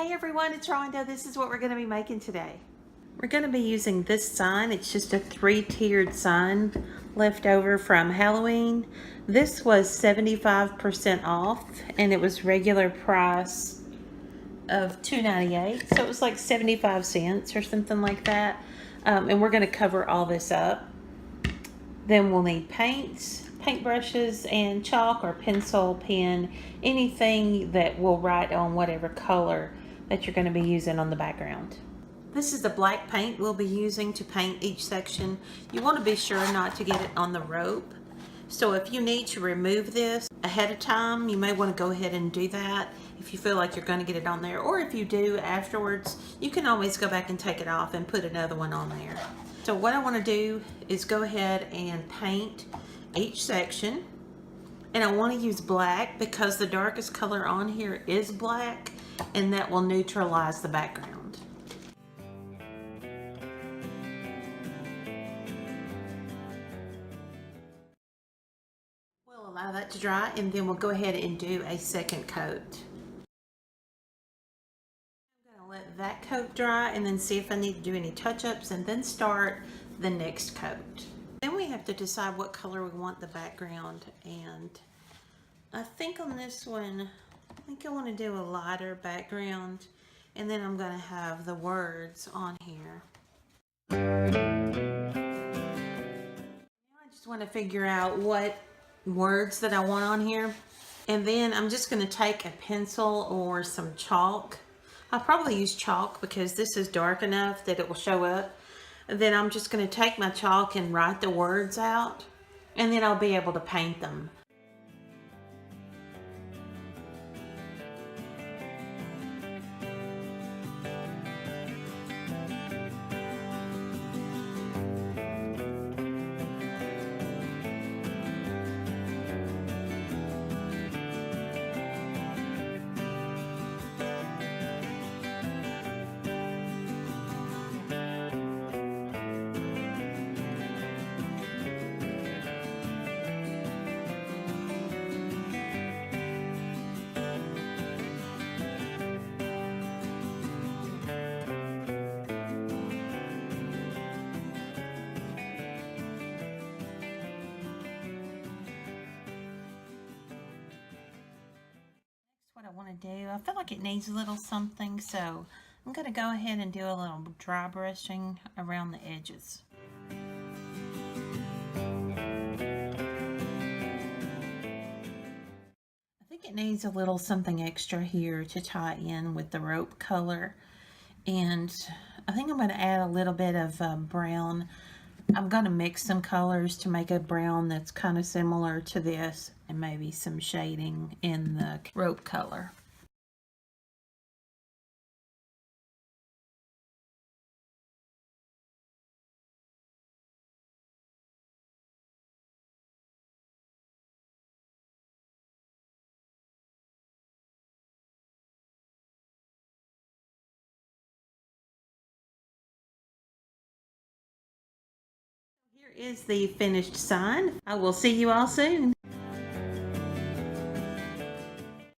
Hey everyone, it's Rhonda. This is what we're going to be making today. We're going to be using this sign. It's just a 3-tiered sign left over from Halloween. This was 75% off and it was regular price of $2.98. So it was like 75 cents or something like that. And we're going to cover all this up. Then we'll need paints, paintbrushes, and chalk or pencil, pen, anything that will write on whatever color that you're going to be using on the background. This is the black paint we'll be using to paint each section. You want to be sure not to get it on the rope. So if you need to remove this ahead of time, you may want to go ahead and do that if you feel like you're going to get it on there. Or if you do afterwards, you can always go back and take it off and put another one on there. So what I want to do is go ahead and paint each section. And I want to use black because the darkest color on here is black, and that will neutralize the background. We'll allow that to dry, and then we'll go ahead and do a second coat. I'm going to let that coat dry and then see if I need to do any touch-ups and then start the next coat. Then we have to decide what color we want the background, and I think on this one, I think I want to do a lighter background, and then I'm going to have the words on here. Now I just want to figure out what words that I want on here, and then I'm just going to take a pencil or some chalk. I'll probably use chalk because this is dark enough that it will show up. And then I'm just going to take my chalk and write the words out, and then I'll be able to paint them. What I want to do, I feel like it needs a little something, so I'm going to go ahead and do a little dry brushing around the edges. I think it needs a little something extra here to tie in with the rope color, and I think I'm going to add a little bit of brown. I'm going to mix some colors to make a brown that's kind of similar to this, and maybe some shading in the rope color. Here is the finished sign. I will see you all soon.